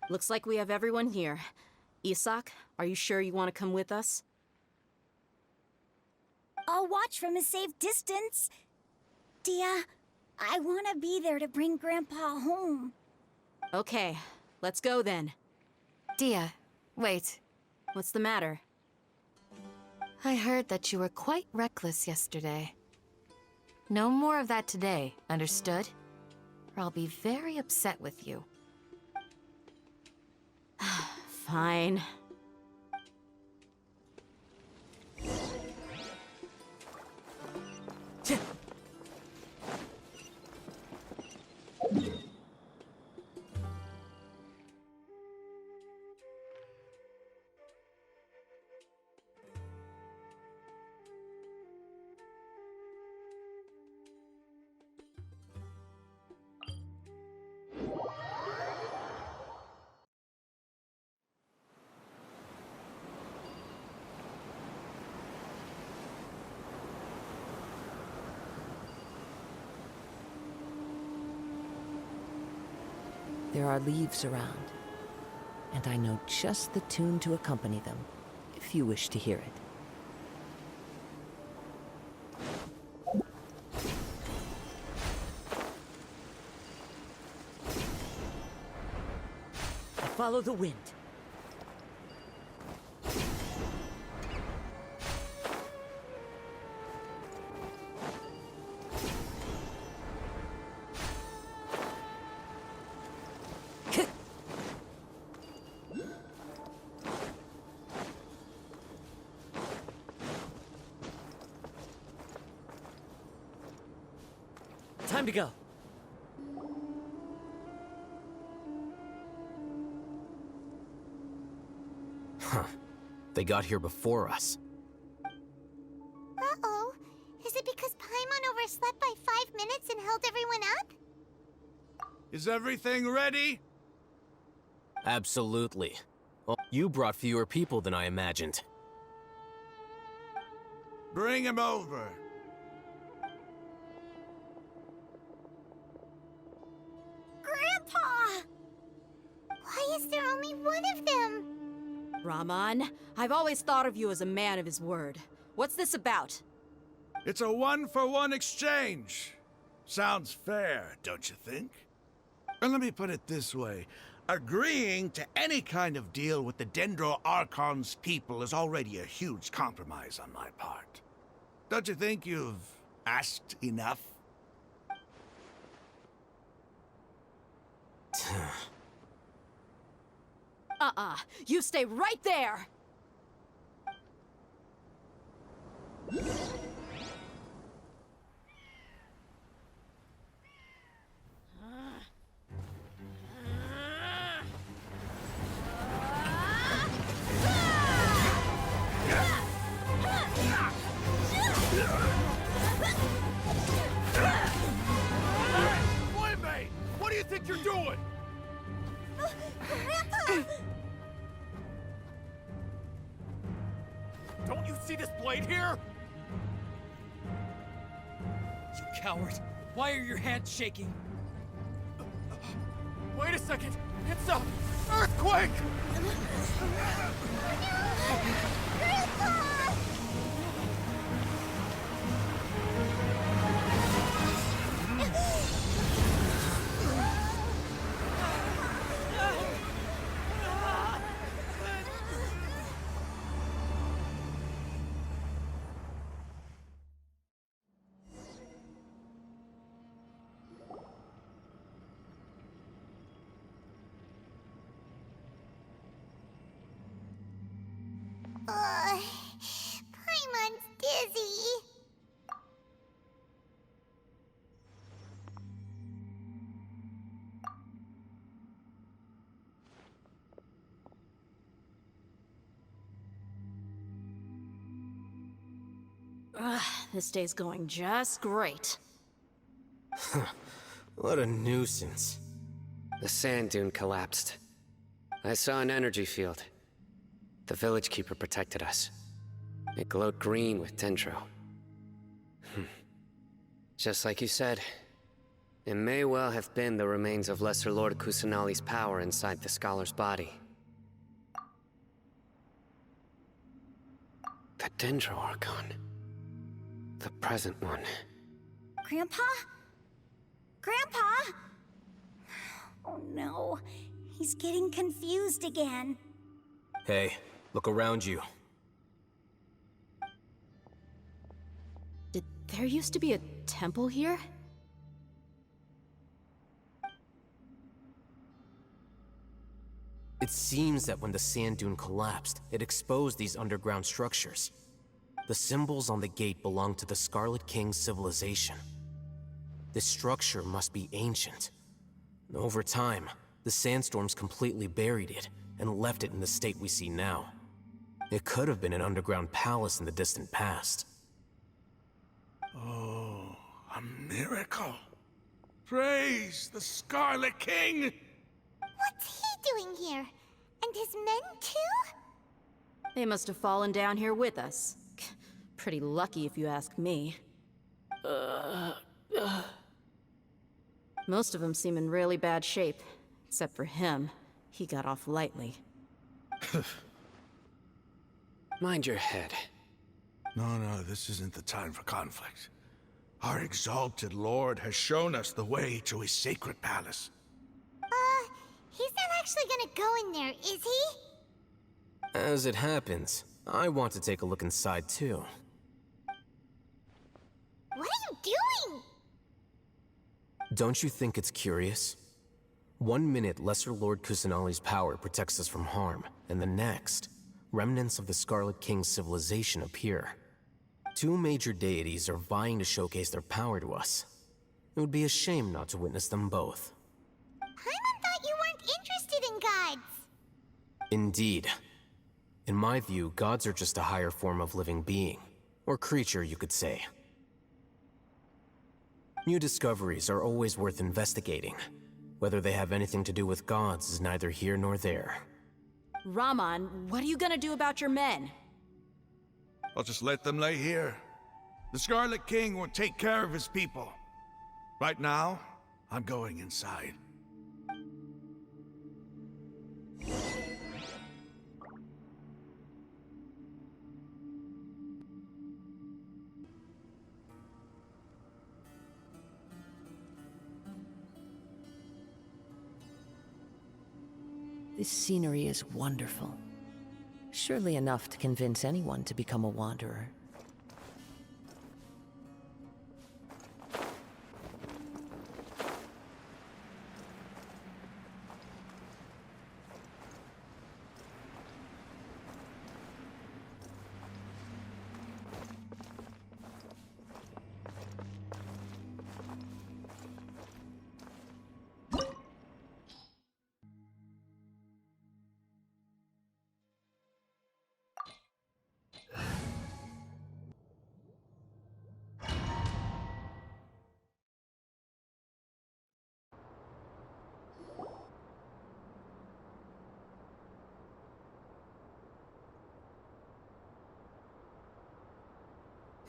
Looks like we have everyone here. Isak, are you sure you want to come with us? I'll watch from a safe distance. Dia, I want to be there to bring Grandpa home. Okay, let's go then. Dia, wait. What's the matter? I heard that you were quite reckless yesterday. No more of that today, understood? Or I'll be very upset with you. Fine. There are leaves around, and I know just the tune to accompany them, if you wish to hear it. Follow the wind. Time to go. Huh. They got here before us. Uh-oh. Is it because Paimon overslept by 5 minutes and held everyone up? Is everything ready? Absolutely. Well, you brought fewer people than I imagined. Bring him over. Grandpa! Why is there only one of them? Rahman, I've always thought of you as a man of his word. What's this about? It's a one-for-one exchange. Sounds fair, don't you think? And let me put it this way. Agreeing to any kind of deal with the Dendro Archon's people is already a huge compromise on my part. Don't you think you've asked enough? You stay right there! Playmate! What do you think you're doing? Don't you see this blade here? You coward! Why are your hands shaking? Wait a second! It's a earthquake! Paimon's dizzy. This day's going just great. What a nuisance. The sand dune collapsed. I saw an energy field. The village keeper protected us. It glowed green with dendro. Just like you said, It may well have been the remains of Lesser Lord Kusanali's power inside the scholar's body. The Dendro Archon. The present one. Grandpa? Grandpa? Oh no, he's getting confused again. Hey, look around you. Did there used to be a temple here? It seems that when the sand dune collapsed, it exposed these underground structures. The symbols on the gate belong to the Scarlet King's civilization. This structure must be ancient. Over time, the sandstorms completely buried it and left it in the state we see now. It could have been an underground palace in the distant past. Oh, a miracle. Praise the Scarlet King! What's he doing here? And his men too? They must have fallen down here with us. Pretty lucky if you ask me. Most of them seem in really bad shape. Except for him. He got off lightly. Mind your head. No, this isn't the time for conflict. Our exalted lord has shown us the way to his sacred palace. He's not actually gonna go in there, is he? As it happens, I want to take a look inside too. What are you doing? Don't you think it's curious? 1 minute, Lesser Lord Kusanali's power protects us from harm, and the next, remnants of the Scarlet King's civilization appear. Two major deities are vying to showcase their power to us. It would be a shame not to witness them both. Paimon thought you weren't interested in gods. Indeed. In my view, gods are just a higher form of living being, or creature, you could say. New discoveries are always worth investigating. Whether they have anything to do with gods is neither here nor there. Raman, what are you gonna do about your men? I'll just let them lay here. The Scarlet King will take care of his people. Right now, I'm going inside. This scenery is wonderful. Surely enough to convince anyone to become a wanderer.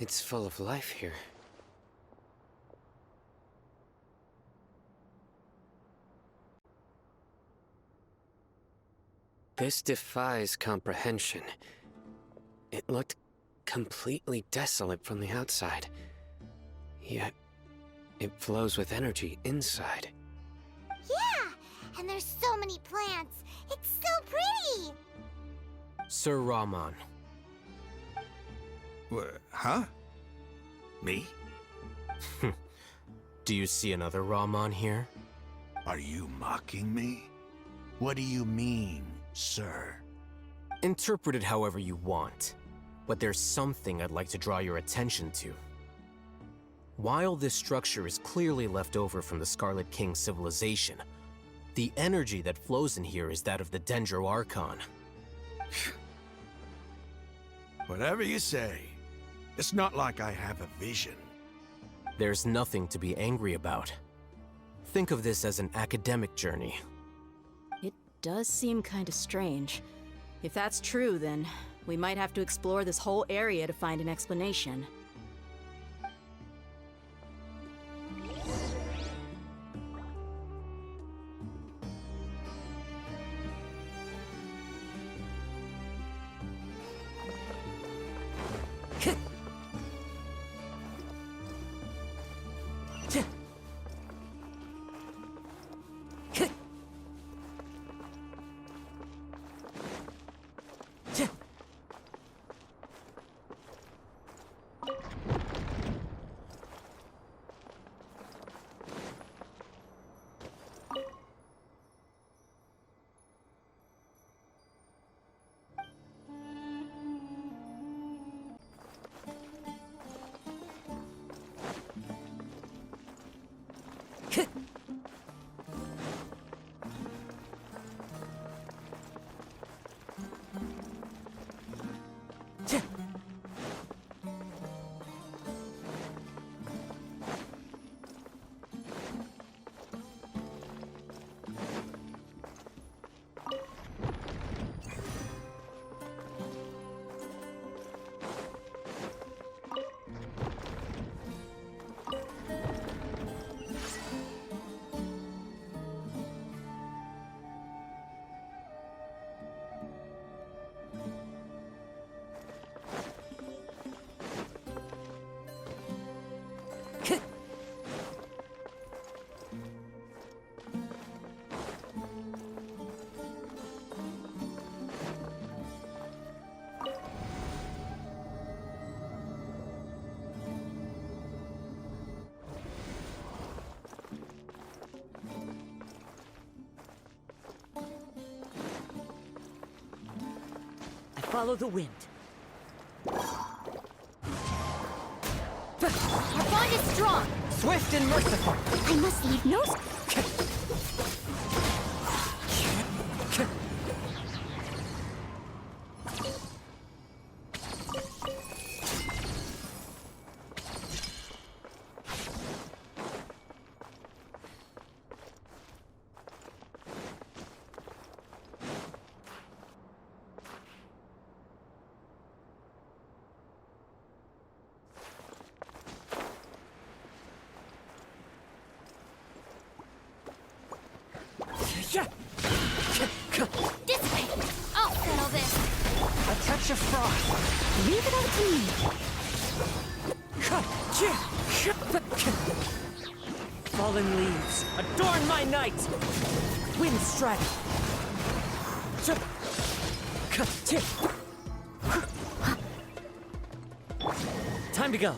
It's full of life here. This defies comprehension. It looked completely desolate from the outside. Yet, it flows with energy inside. Yeah, and there's so many plants. It's so pretty. Sir Raman. Huh? Me? Do you see another Raman here? Are you mocking me? What do you mean, sir? Interpret it however you want, but there's something I'd like to draw your attention to. While this structure is clearly left over from the Scarlet King's civilization, the energy that flows in here is that of the Dendro Archon. Whatever you say. It's not like I have a vision. There's nothing to be angry about. Think of this as an academic journey. It does seem kinda strange. If that's true, then we might have to explore this whole area to find an explanation. follow the wind. Our bond is strong! Swift and merciful. I must leave no... This way! I'll settle this! A touch of frost. Leave it up to me. Fallen leaves, adorn my night! Wind strike! Time to go!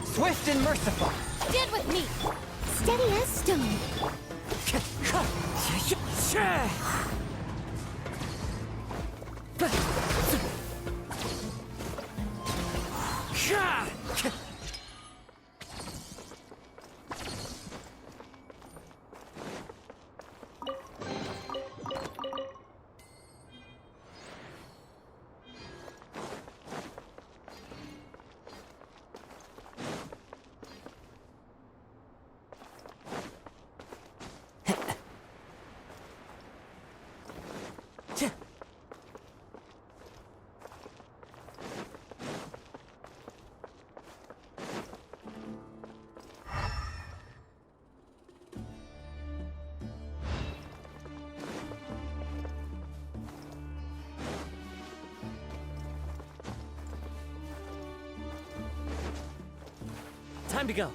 Swift and merciful! Stand with me! Steady as stone. Time to go!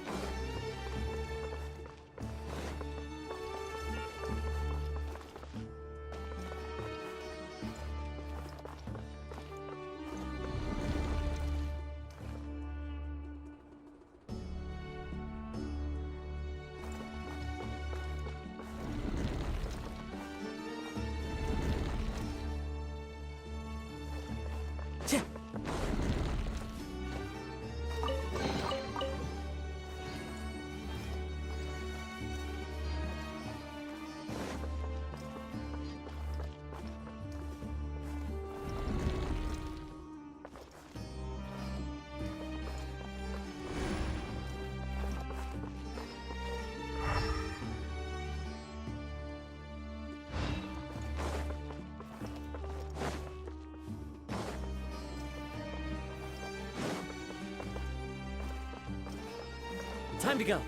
Time to go!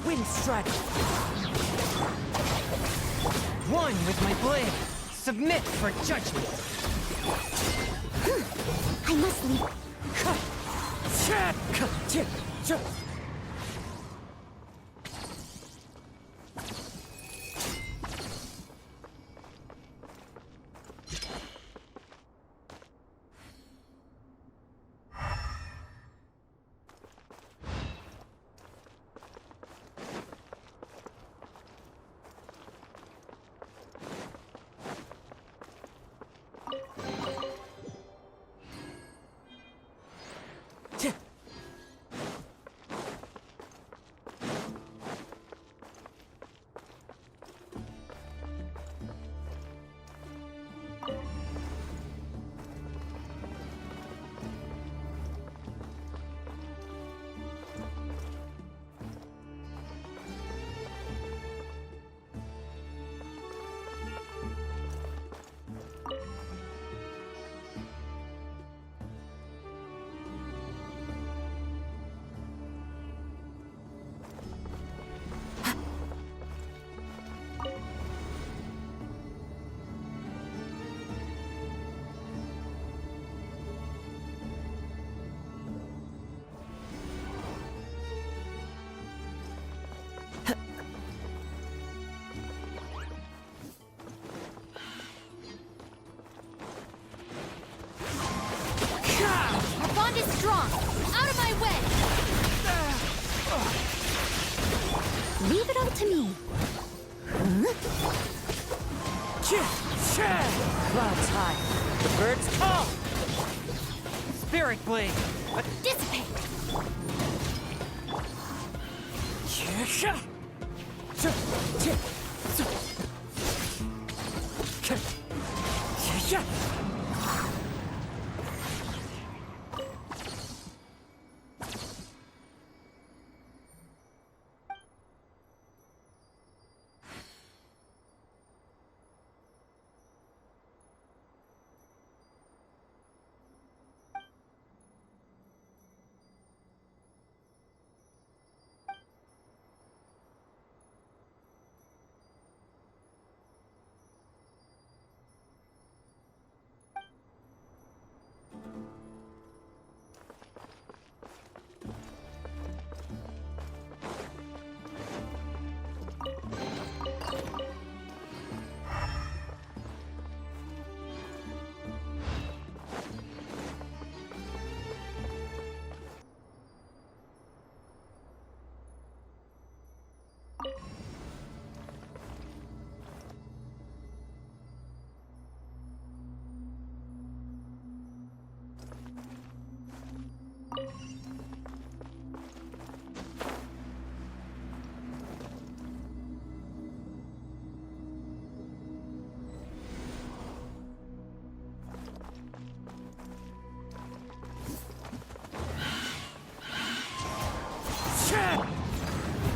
Wind strike! One with my blade! Submit for judgment! I must leave. is strong! Out of my way! Leave it all to me. Clouds high. The birds call. Spirit blade. Dissipate!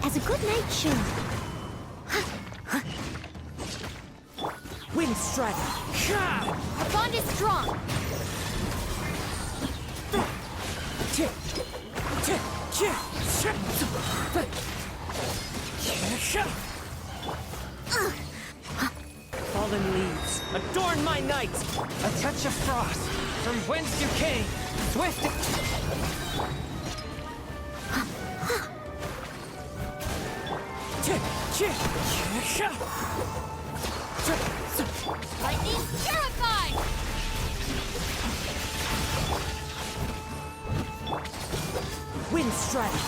As a good night show. Wind strike. Our bond is strong! Fallen leaves, adorn my night! A touch of frost, from whence you came, swift... Lightning purified! Wind strike.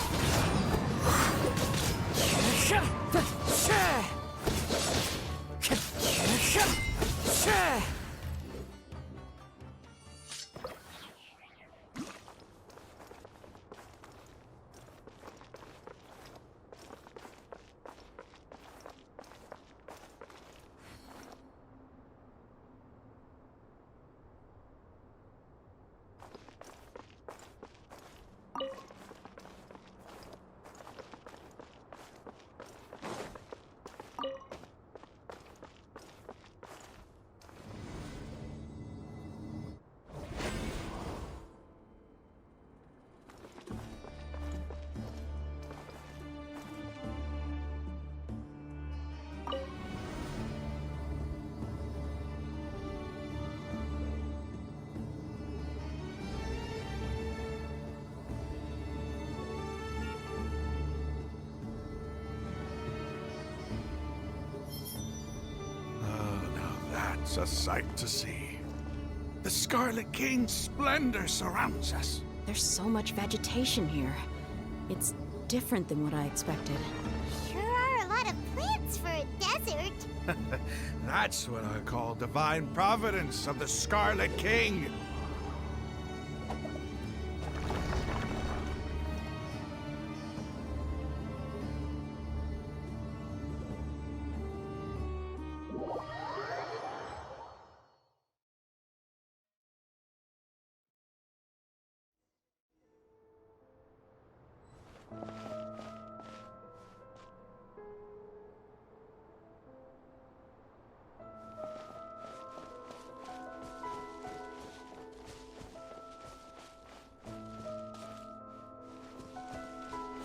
It's a sight to see. The Scarlet King's splendor surrounds us. There's so much vegetation here. It's different than what I expected. Sure are a lot of plants for a desert. That's what I call divine providence of the Scarlet King.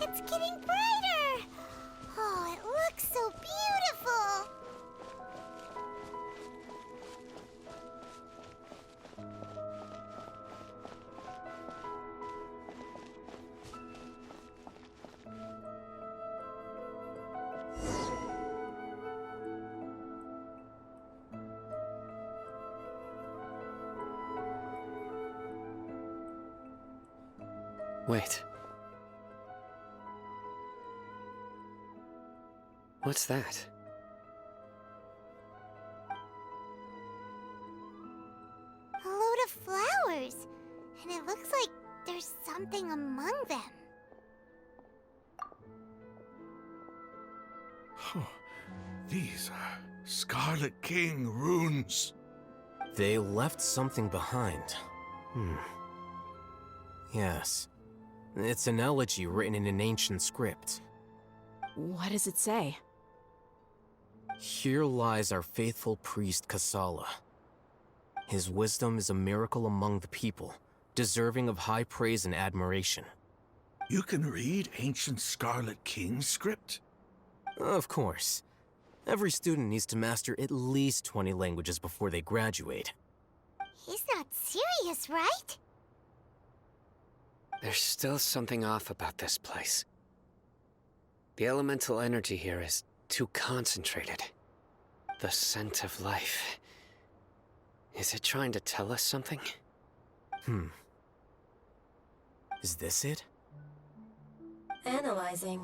It's getting brighter! Oh, it looks so beautiful! Wait. What's that? A load of flowers. And it looks like there's something among them. These are Scarlet King runes. They left something behind. Yes. It's an elegy written in an ancient script. What does it say? Here lies our faithful priest Kasala. His wisdom is a miracle among the people, deserving of high praise and admiration. You can read ancient Scarlet King script? Of course. Every student needs to master at least 20 languages before they graduate. He's not serious, right? There's still something off about this place. The elemental energy here is too concentrated. The scent of life. Is it trying to tell us something? Is this it? Analyzing.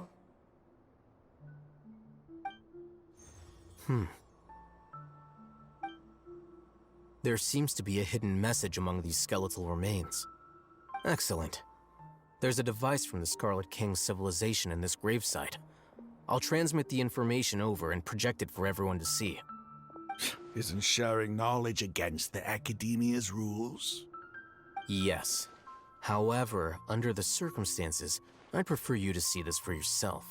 There seems to be a hidden message among these skeletal remains. Excellent. There's a device from the Scarlet King's civilization in this gravesite. I'll transmit the information over and project it for everyone to see. Isn't sharing knowledge against the Academia's rules? Yes. However, under the circumstances, I'd prefer you to see this for yourself.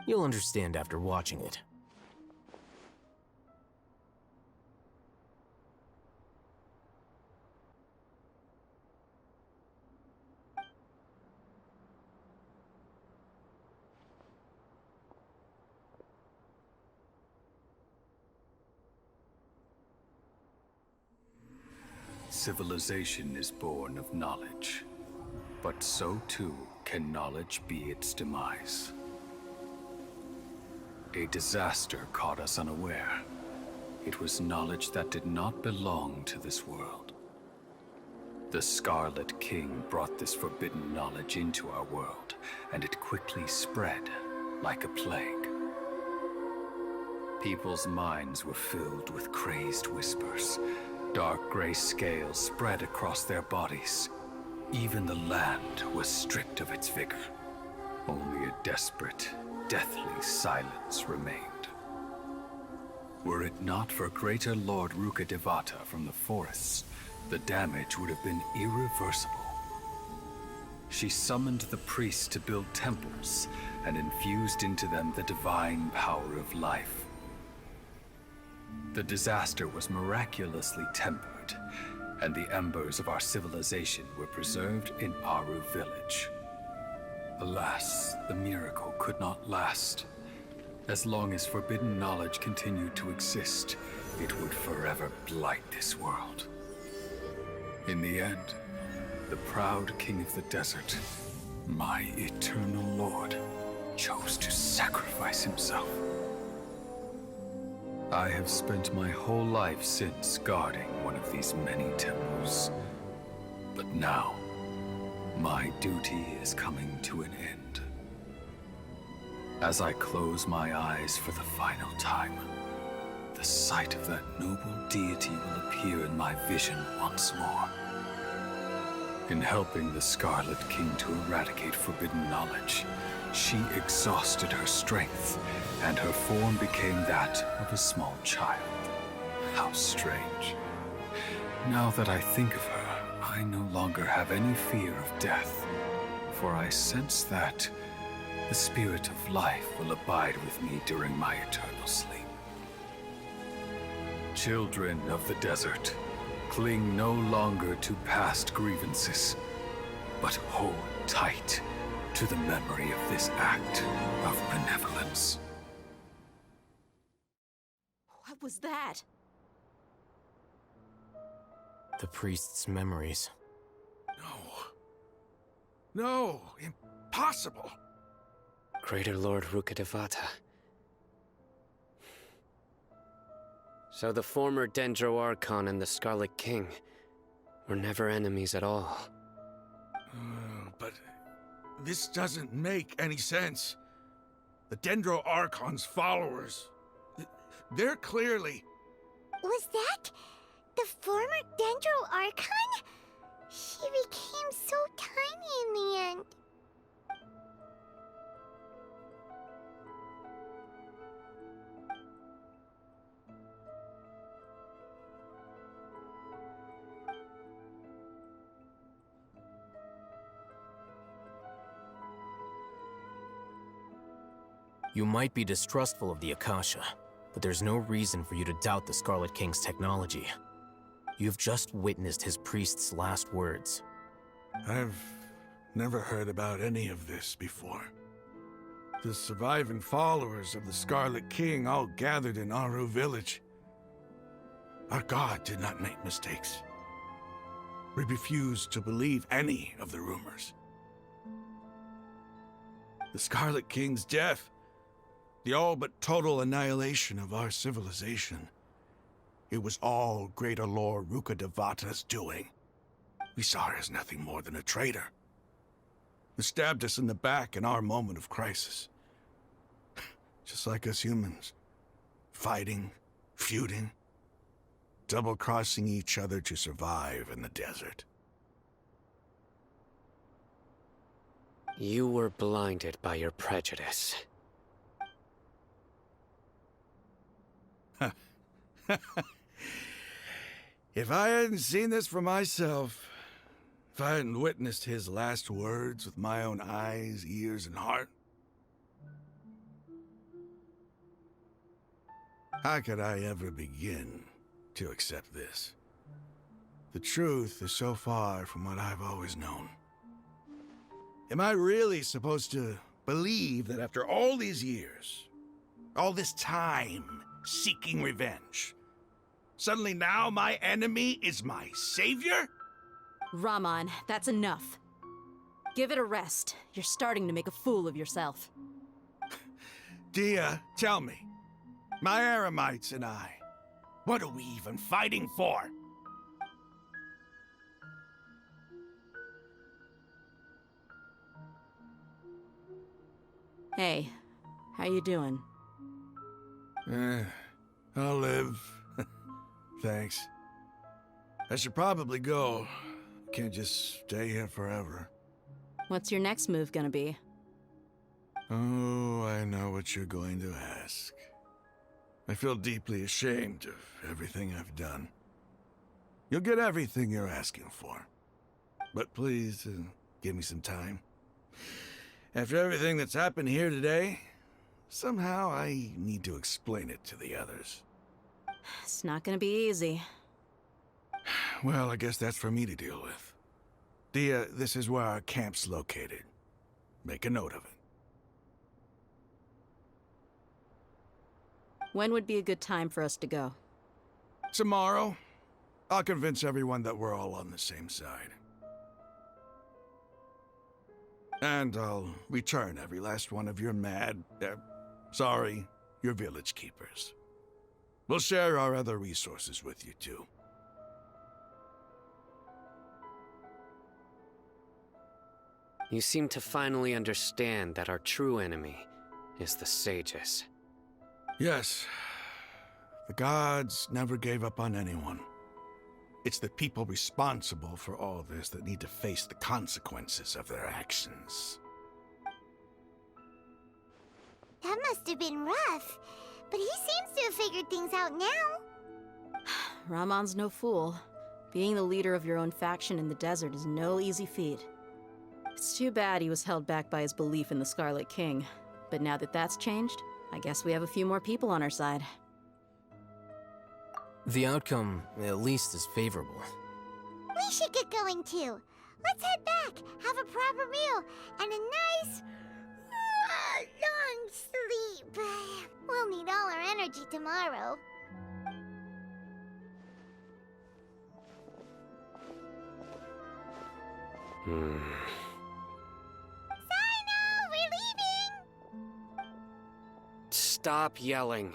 You'll understand after watching it. Civilization is born of knowledge, but so too can knowledge be its demise. A disaster caught us unaware. It was knowledge that did not belong to this world. The Scarlet King brought this forbidden knowledge into our world, and it quickly spread like a plague. People's minds were filled with crazed whispers. Dark gray scales spread across their bodies. Even the land was stripped of its vigor. Only a desperate, deathly silence remained. Were it not for Greater Lord Rukkhadevata from the forests, the damage would have been irreversible. She summoned the priests to build temples and infused into them the divine power of life. The disaster was miraculously tempered, and the embers of our civilization were preserved in Aru village. Alas, the miracle could not last. As long as forbidden knowledge continued to exist, it would forever blight this world. In the end, the proud king of the desert, my eternal lord, chose to sacrifice himself. I have spent my whole life since guarding one of these many temples. But now, my duty is coming to an end. As I close my eyes for the final time, the sight of that noble deity will appear in my vision once more. In helping the Scarlet King to eradicate forbidden knowledge, she exhausted her strength, and her form became that of a small child. How strange. Now that I think of her, I no longer have any fear of death, for I sense that the spirit of life will abide with me during my eternal sleep. Children of the desert, cling no longer to past grievances, but hold tight to the memory of this act of benevolence. What was that? The priest's memories. No, impossible. Greater Lord Rukkhadevata. So the former Dendro Archon and the Scarlet King were never enemies at all. But this doesn't make any sense. The Dendro Archon's followers, they're clearly... Was that the former Dendro Archon? He became so tiny in the end. You might be distrustful of the Akasha, but there's no reason for you to doubt the Scarlet King's technology. You've just witnessed his priest's last words. I've never heard about any of this before. The surviving followers of the Scarlet King all gathered in Aru village. Our god did not make mistakes. We refused to believe any of the rumors. The Scarlet King's death, the all but total annihilation of our civilization, it was all Greater Lord Rukkhadevata's doing. We saw her as nothing more than a traitor, who stabbed us in the back in our moment of crisis. Just like us humans. Fighting, feuding, double-crossing each other to survive in the desert. You were blinded by your prejudice. If I hadn't seen this for myself, if I hadn't witnessed his last words with my own eyes, ears, and heart, how could I ever begin to accept this? The truth is so far from what I've always known. Am I really supposed to believe that after all these years, all this time seeking revenge, suddenly now my enemy is my savior? Raman, that's enough. Give it a rest. You're starting to make a fool of yourself. Dia, tell me, my Eremites and I, what are we even fighting for? Hey, how you doing? I'll live. Thanks. I should probably go. Can't just stay here forever. What's your next move gonna be? Oh, I know what you're going to ask. I feel deeply ashamed of everything I've done. You'll get everything you're asking for. But please, give me some time. After everything that's happened here today, somehow I need to explain it to the others. It's not gonna be easy. Well, I guess that's for me to deal with. Dia, this is where our camp's located. Make a note of it. When would be a good time for us to go? Tomorrow, I'll convince everyone that we're all on the same side. And I'll return every last one of your your village keepers. We'll share our other resources with you, too. You seem to finally understand that our true enemy is the sages. Yes. The gods never gave up on anyone. It's the people responsible for all this that need to face the consequences of their actions. That must have been rough, but he seems to have figured things out now. Ramon's no fool. Being the leader of your own faction in the desert is no easy feat. It's too bad he was held back by his belief in the Scarlet King. But now that that's changed, I guess we have a few more people on our side. The outcome, at least, is favorable. We should get going too. Let's head back, have a proper meal, and a nice, long sleep. We'll need all our energy tomorrow. Sino, we're leaving! Stop yelling.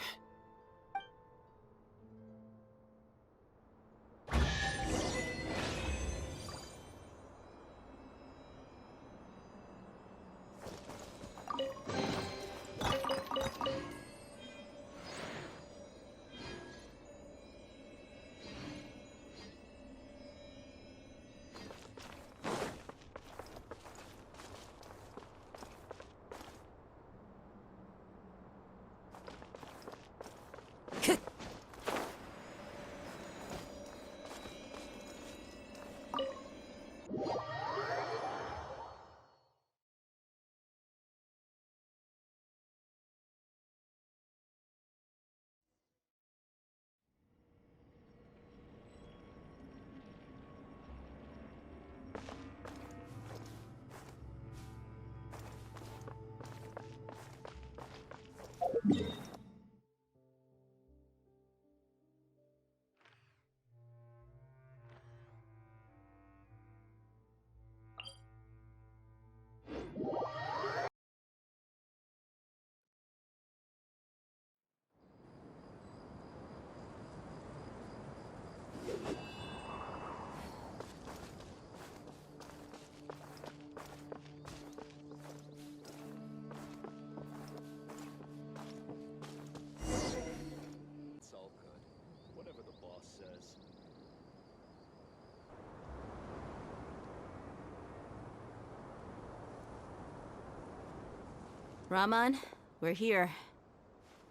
Raman, we're here.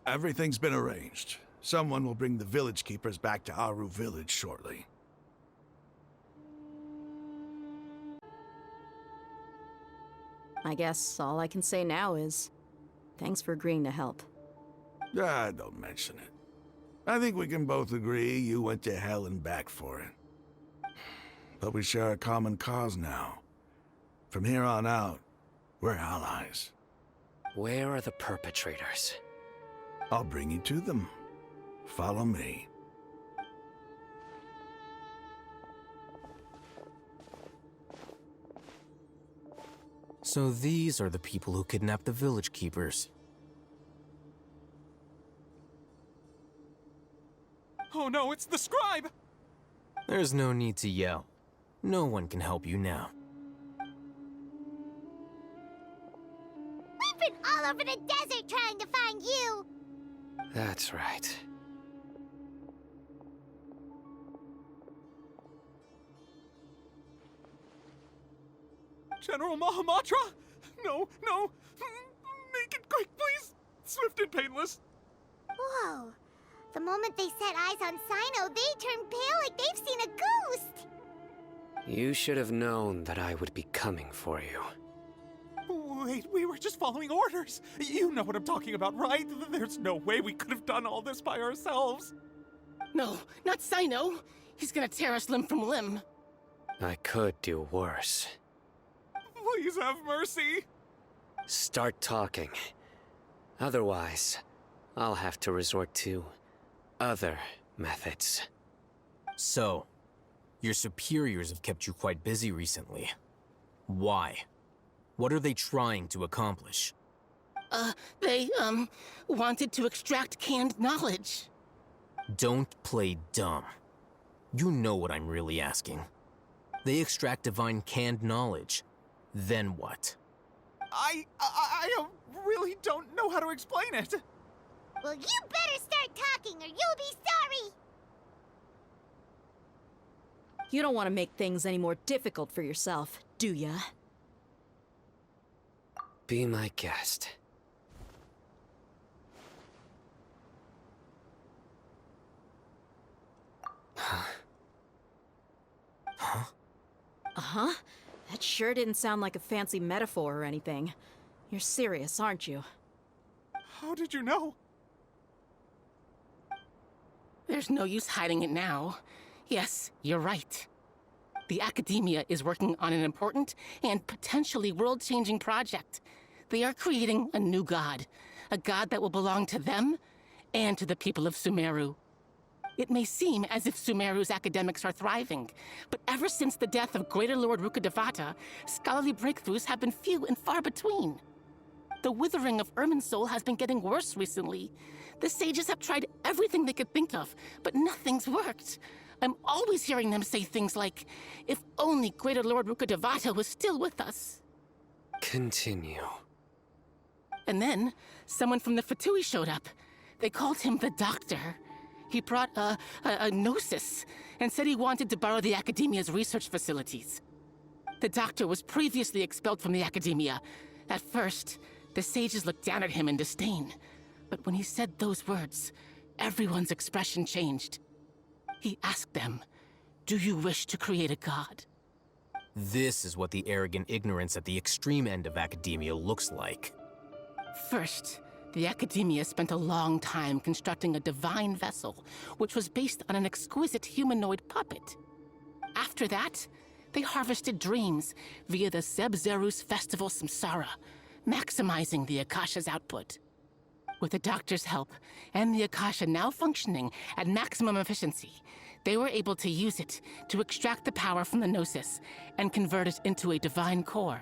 Everything's been arranged. Someone will bring the village keepers back to Aru village shortly. I guess all I can say now is, thanks for agreeing to help. Ah, don't mention it. I think we can both agree you went to hell and back for it. But we share a common cause now. From here on out, we're allies. Where are the perpetrators? I'll bring you to them. Follow me. So these are the people who kidnapped the village keepers. Oh no, it's the scribe! There's no need to yell. No one can help you now. We've been all over the desert trying to find you! That's right. General Mahamatra? No, no! Make it quick, please! Swift and painless! Whoa. The moment they set eyes on Sino, they turned pale like they've seen a ghost! You should have known that I would be coming for you. Wait, we were just following orders. You know what I'm talking about, right? There's no way we could have done all this by ourselves. No, not Sino. He's gonna tear us limb from limb. I could do worse. Please have mercy. Start talking. Otherwise, I'll have to resort to other methods. So, your superiors have kept you quite busy recently. Why? What are they trying to accomplish? They wanted to extract canned knowledge. Don't play dumb. You know what I'm really asking. They extract divine canned knowledge. Then what? I really don't know how to explain it. Well, you better start talking or you'll be sorry! You don't want to make things any more difficult for yourself, do ya? Be my guest. Uh-huh. That sure didn't sound like a fancy metaphor or anything. You're serious, aren't you? How did you know? There's no use hiding it now. Yes, you're right. The Academia is working on an important and potentially world-changing project. They are creating a new god. A god that will belong to them and to the people of Sumeru. It may seem as if Sumeru's academics are thriving, but ever since the death of Greater Lord Rukkhadevata, scholarly breakthroughs have been few and far between. The withering of Irminsul has been getting worse recently. The sages have tried everything they could think of, but nothing's worked. I'm always hearing them say things like, if only Greater Lord Rukkhadevata was still with us. Continue. And then, someone from the Fatui showed up. They called him the Doctor. He brought a gnosis and said he wanted to borrow the Academia's research facilities. The Doctor was previously expelled from the Academia. At first, the sages looked down at him in disdain. But when he said those words, everyone's expression changed. He asked them, "Do you wish to create a god?" This is what the arrogant ignorance at the extreme end of academia looks like. First, the Academia spent a long time constructing a divine vessel, which was based on an exquisite humanoid puppet. After that, they harvested dreams via the Zeb-Zerus Festival Samsara, maximizing the Akasha's output. With the Doctor's help, and the Akasha now functioning at maximum efficiency, they were able to use it to extract the power from the Gnosis and convert it into a divine core.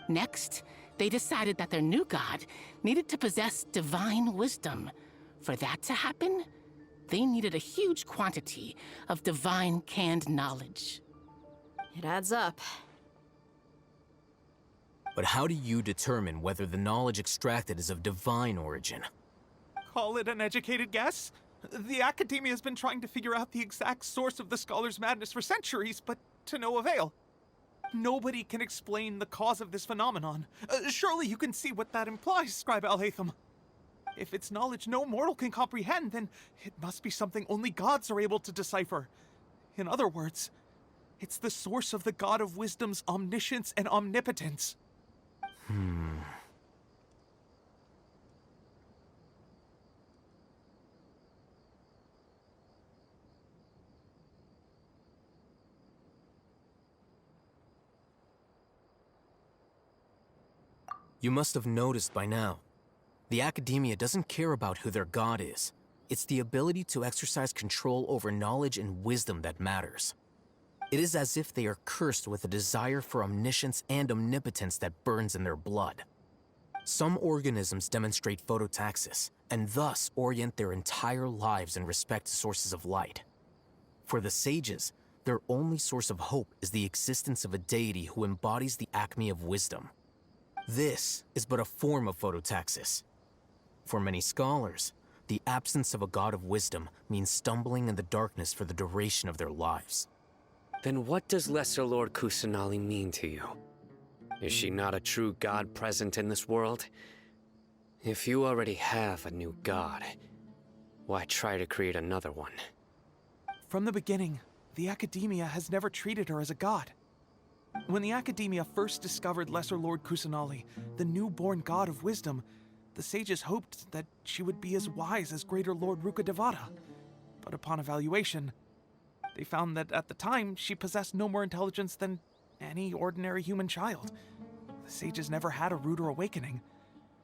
Next, they decided that their new god needed to possess divine wisdom. For that to happen, they needed a huge quantity of divine canned knowledge. It adds up. But how do you determine whether the knowledge extracted is of divine origin? Call it an educated guess? The Academia has been trying to figure out the exact source of the Scholar's madness for centuries, but to no avail. Nobody can explain the cause of this phenomenon. Surely you can see what that implies, Scribe Alhaitham. If it's knowledge no mortal can comprehend, then it must be something only gods are able to decipher. In other words, it's the source of the God of Wisdom's omniscience and omnipotence. You must have noticed by now. The Academia doesn't care about who their god is. It's the ability to exercise control over knowledge and wisdom that matters. It is as if they are cursed with a desire for omniscience and omnipotence that burns in their blood. Some organisms demonstrate phototaxis, and thus orient their entire lives in respect to sources of light. For the sages, their only source of hope is the existence of a deity who embodies the acme of wisdom. This is but a form of phototaxis. For many scholars, the absence of a god of wisdom means stumbling in the darkness for the duration of their lives. Then what does Lesser Lord Kusanali mean to you? Is she not a true god present in this world? If you already have a new god, why try to create another one? From the beginning, the Academia has never treated her as a god. When the Academia first discovered Lesser Lord Kusanali, the newborn god of wisdom, the sages hoped that she would be as wise as Greater Lord Rukkhadevata. But upon evaluation, they found that at the time, she possessed no more intelligence than any ordinary human child. The sages never had a ruder awakening.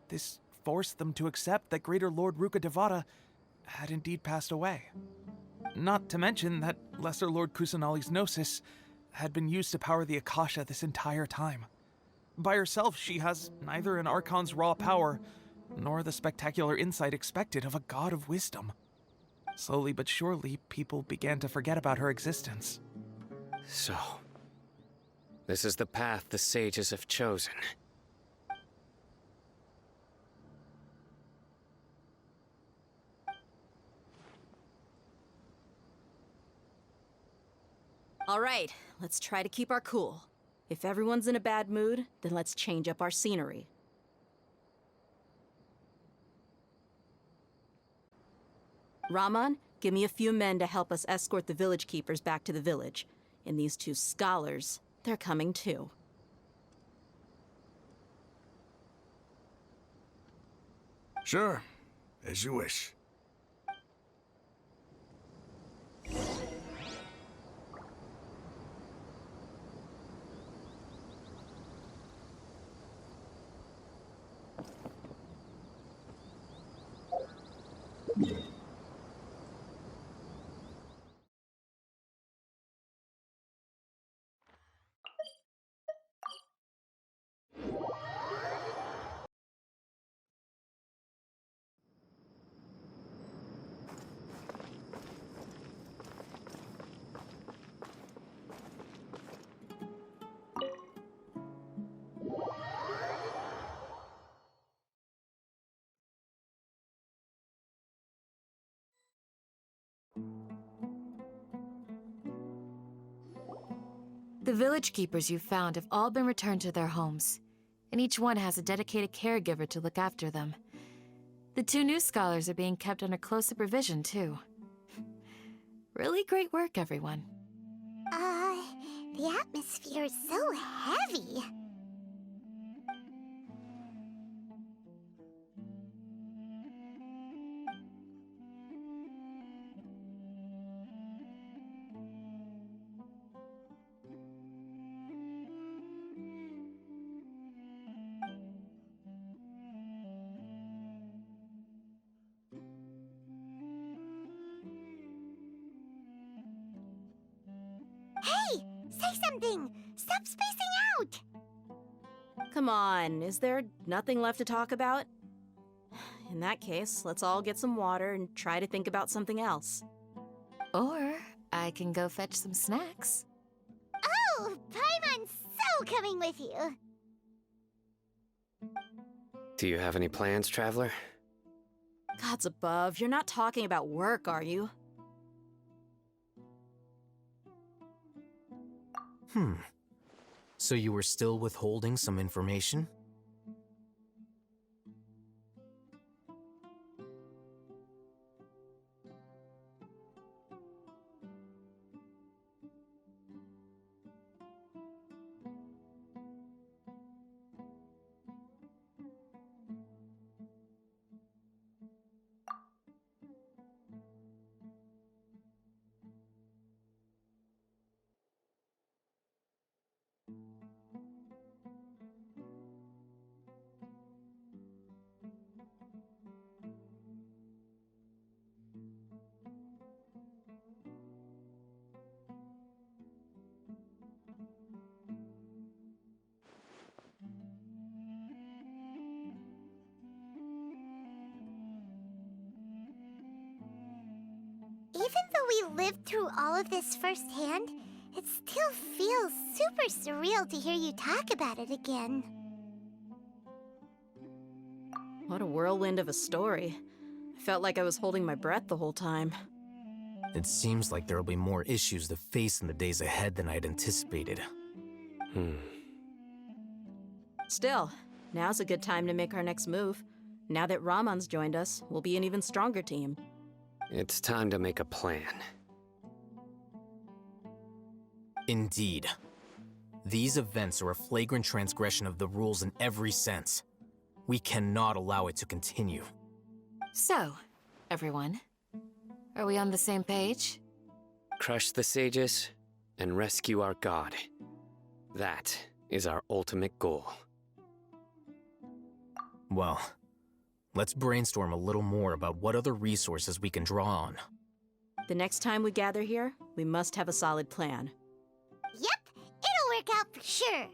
This forced them to accept that Greater Lord Rukkhadevata had indeed passed away. Not to mention that Lesser Lord Kusanali's gnosis had been used to power the Akasha this entire time. By herself, she has neither an Archon's raw power, nor the spectacular insight expected of a god of wisdom. Slowly but surely, people began to forget about her existence. So, this is the path the sages have chosen. All right, let's try to keep our cool. If everyone's in a bad mood, then let's change up our scenery. Rahman, give me a few men to help us escort the village keepers back to the village. And these two scholars, they're coming too. Sure, as you wish. The village keepers you found have all been returned to their homes, and each one has a dedicated caregiver to look after them. The two new scholars are being kept under close supervision, too. Really great work, everyone. The atmosphere is so heavy. Hey! Say something! Stop spacing out! Come on, is there nothing left to talk about? In that case, let's all get some water and try to think about something else. Or I can go fetch some snacks. Oh, Paimon's so coming with you! Do you have any plans, Traveler? Gods above, you're not talking about work, are you? So you were still withholding some information? Even though we lived through all of this firsthand, it still feels super surreal to hear you talk about it again. What a whirlwind of a story. I felt like I was holding my breath the whole time. It seems like there'll be more issues to face in the days ahead than I'd anticipated. Still, now's a good time to make our next move. Now that Ramon's joined us, we'll be an even stronger team. It's time to make a plan. Indeed. These events are a flagrant transgression of the rules in every sense. We cannot allow it to continue. So, everyone, are we on the same page? Crush the sages and rescue our god. That is our ultimate goal. Well, let's brainstorm a little more about what other resources we can draw on. The next time we gather here, we must have a solid plan. Yep, it'll work out for sure.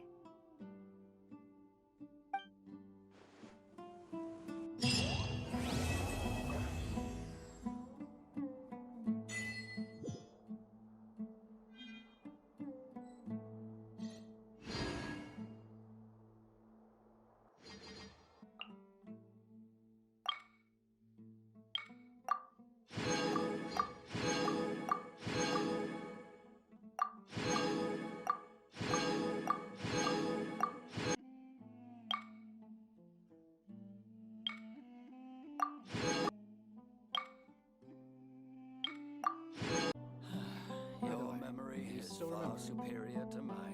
Your memory is far superior to mine.